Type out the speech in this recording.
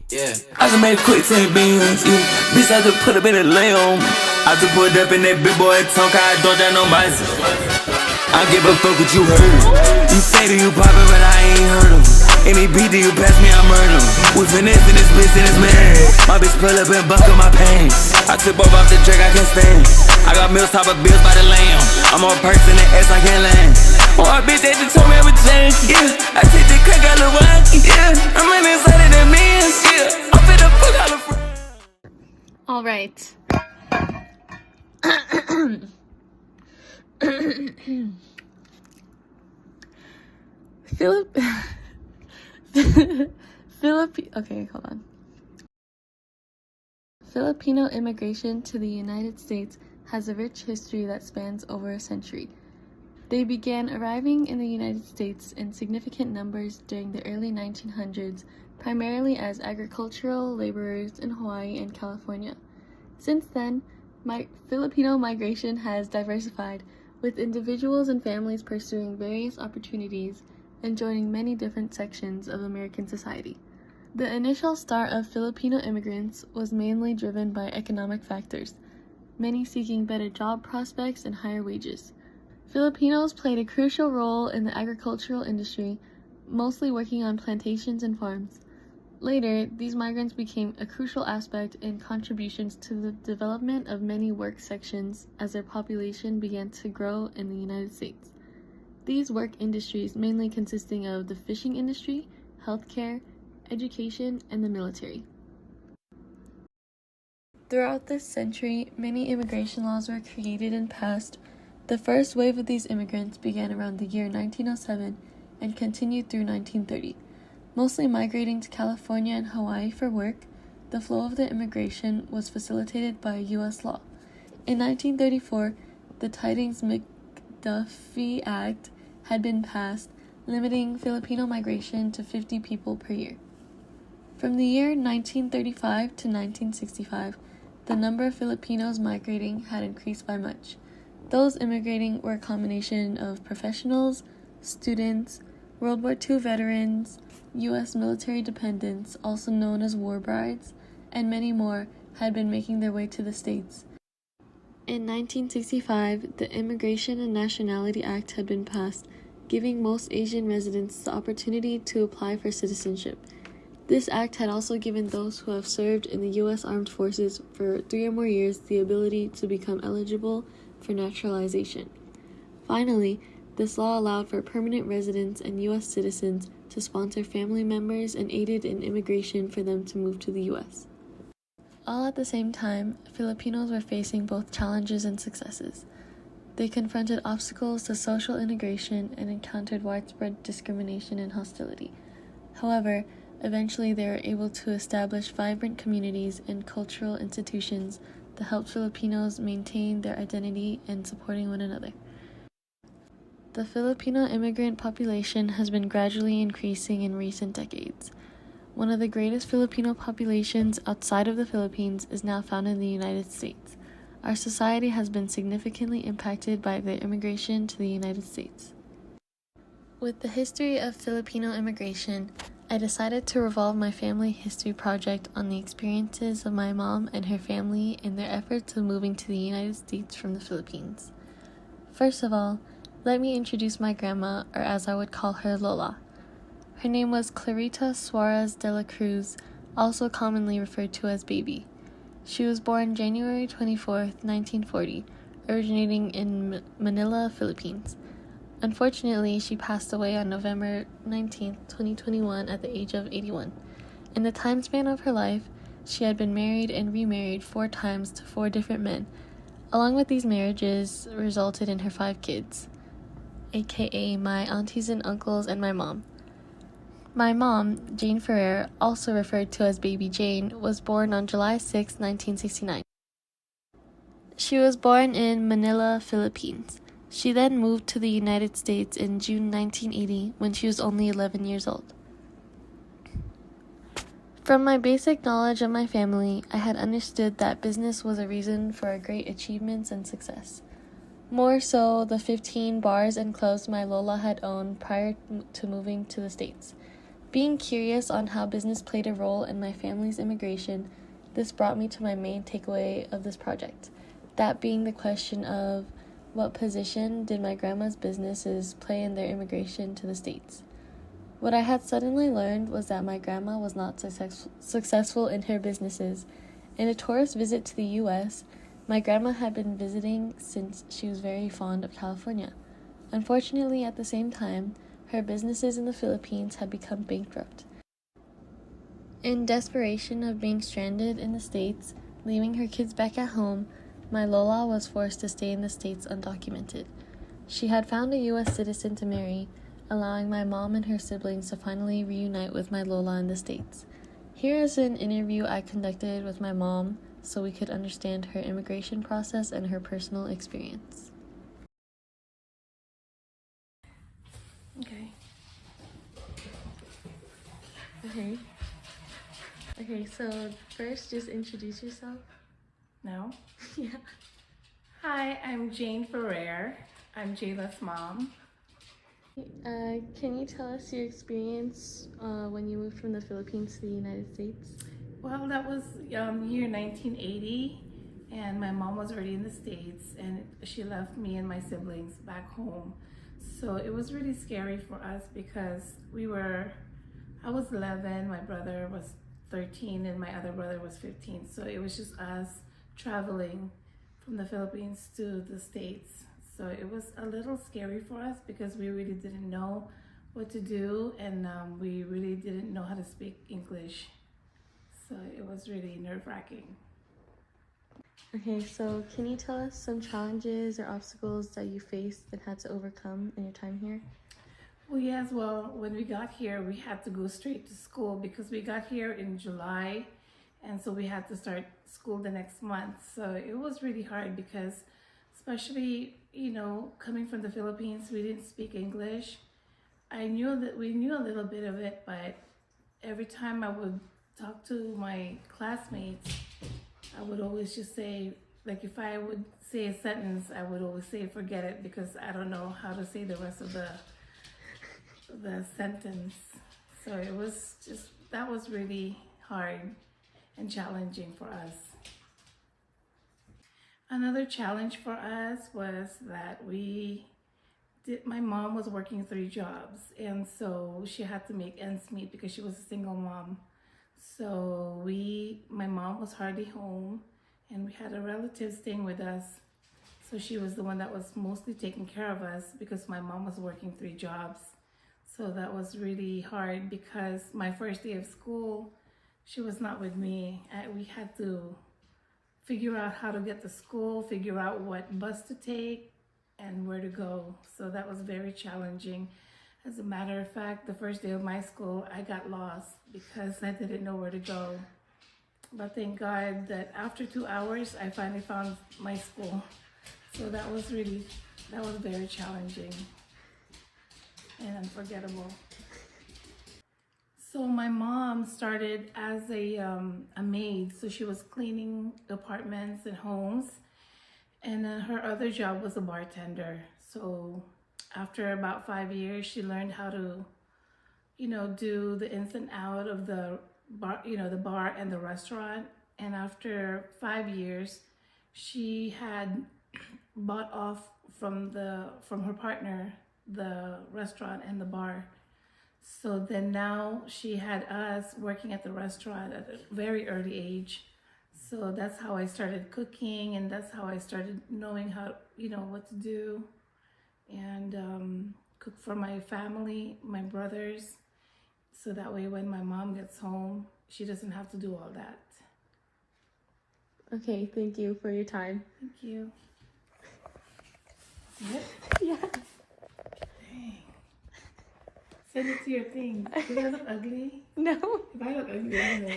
Yeah, I just made a quick 10 beans, yeah. Bitch, I just put up in a lamb. I just put up in that big boy tongue, I don't got no bicycle. I give a fuck what you heard. You say that you poppin', but I ain't heard em. Any beat that you pass me, I murder em. We finesse in this bitch in this man. My bitch pull up and buckle my pants. I tip up off the track, I can't stand. I got meals, top of bills by the lamb. I'm on person that ass, I can't land. Oh, I bitch, they just told me I would change, yeah. I take the crack out of the yeah. I'm in inside of the mans, yeah. I'm finna fuck all the friends. All right. Okay, hold on. Filipino immigration to the United States has a rich history that spans over a century. They began arriving in the United States in significant numbers during the early 1900s, primarily as agricultural laborers in Hawaii and California. Since then, Filipino migration has diversified, with individuals and families pursuing various opportunities and joining many different sections of American society. The initial start of Filipino immigrants was mainly driven by economic factors, many seeking better job prospects and higher wages. Filipinos played a crucial role in the agricultural industry, mostly working on plantations and farms. Later, these migrants became a crucial aspect in contributions to the development of many work sections as their population began to grow in the United States. These work industries mainly consisting of the fishing industry, healthcare, education, and the military. Throughout this century, many immigration laws were created and passed. The first wave of these immigrants began around the year 1907 and continued through 1930. Mostly migrating to California and Hawaii for work, the flow of the immigration was facilitated by U.S. law. In 1934, the Tydings-McDuffie Act had been passed, limiting Filipino migration to 50 people per year. From the year 1935 to 1965, the number of Filipinos migrating had increased by much. Those immigrating were a combination of professionals, students, World War II veterans, U.S. military dependents, also known as war brides, and many more had been making their way to the States. In 1965, the Immigration and Nationality Act had been passed, giving most Asian residents the opportunity to apply for citizenship. This act had also given those who have served in the U.S. Armed Forces for 3 or more years the ability to become eligible for naturalization. Finally, this law allowed for permanent residents and U.S. citizens to sponsor family members and aided in immigration for them to move to the U.S. All at the same time, Filipinos were facing both challenges and successes. They confronted obstacles to social integration and encountered widespread discrimination and hostility. However, eventually they were able to establish vibrant communities and cultural institutions that helped Filipinos maintain their identity and supporting one another. The Filipino immigrant population has been gradually increasing in recent decades. One of the greatest Filipino populations outside of the Philippines is now found in the United States. Our society has been significantly impacted by their immigration to the United States. With the history of Filipino immigration, I decided to revolve my family history project on the experiences of my mom and her family in their efforts of moving to the United States from the Philippines. First of all, let me introduce my grandma, or as I would call her, Lola. Her name was Clarita Suarez De La Cruz, also commonly referred to as Baby. She was born January 24th, 1940, originating in Manila, Philippines. Unfortunately, she passed away on November 19, 2021 at the age of 81. In the time span of her life, she had been married and remarried 4 times to 4 different men. Along with these marriages resulted in her 5 kids, aka my aunties and uncles and my mom. My mom, Jane Ferrer, also referred to as Baby Jane, was born on July 6, 1969. She was born in Manila, Philippines. She then moved to the United States in June 1980 when she was only 11 years old. From my basic knowledge of my family, I had understood that business was a reason for our great achievements and success. More so, the 15 bars and clubs my Lola had owned prior to moving to the States. Being curious on how business played a role in my family's immigration, this brought me to my main takeaway of this project, that being the question of what position did my grandma's businesses play in their immigration to the States. What I had suddenly learned was that my grandma was not successful in her businesses. In a tourist visit to the U.S., my grandma had been visiting since she was very fond of California. Unfortunately, at the same time, her businesses in the Philippines had become bankrupt. In desperation of being stranded in the States, leaving her kids back at home, my Lola was forced to stay in the States undocumented. She had found a U.S. citizen to marry, allowing my mom and her siblings to finally reunite with my Lola in the States. Here is an interview I conducted with my mom so we could understand her immigration process and her personal experience. Okay, so first just introduce yourself. No? Yeah. Hi, I'm Jane Ferrer. I'm Jaela's mom. Can you tell us your experience when you moved from the Philippines to the United States? Well, that was year 1980, and my mom was already in the States, and she left me and my siblings back home. So it was really scary for us because I was 11, my brother was 13, and my other brother was 15. So it was just us traveling from the Philippines to the States. So it was a little scary for us because we really didn't know what to do, and we really didn't know how to speak English. So it was really nerve-wracking. Okay, so can you tell us some challenges or obstacles that you faced and had to overcome in your time here? Well, yes, well, when we got here, we had to go straight to school because we got here in July, and so we had to start school the next month. So it was really hard because, especially, coming from the Philippines, we didn't speak English. We knew a little bit of it, but every time I would talk to my classmates, I would always just say, like if I would say a sentence, I would always say forget it because I don't know how to say the rest of the sentence. So that was really hard and challenging for us. Another challenge for us was that my mom was working 3 jobs, and so she had to make ends meet because she was a single mom. So my mom was hardly home, and we had a relative staying with us. So she was the one that was mostly taking care of us because my mom was working 3 jobs. So that was really hard because my first day of school, she was not with me. We had to figure out how to get to school, figure out what bus to take and where to go. So that was very challenging. As a matter of fact, the first day of my school, I got lost because I didn't know where to go. But thank God that after 2 hours, I finally found my school. So that was very challenging and unforgettable. So my mom started as a maid, so she was cleaning apartments and homes, and then her other job was a bartender. So after about 5 years, she learned how to, do the ins and out of the bar, the bar and the restaurant. And after 5 years, she had bought off from her partner the restaurant and the bar. So then now she had us working at the restaurant at a very early age. So that's how I started cooking, and that's how I started knowing how, what to do, and cook for my family, my brothers. So that way when my mom gets home, she doesn't have to do all that. Okay, thank you for your time. Thank you. Yeah. Dang. Send it to your thing. Do I look ugly? No. If I look ugly, I know.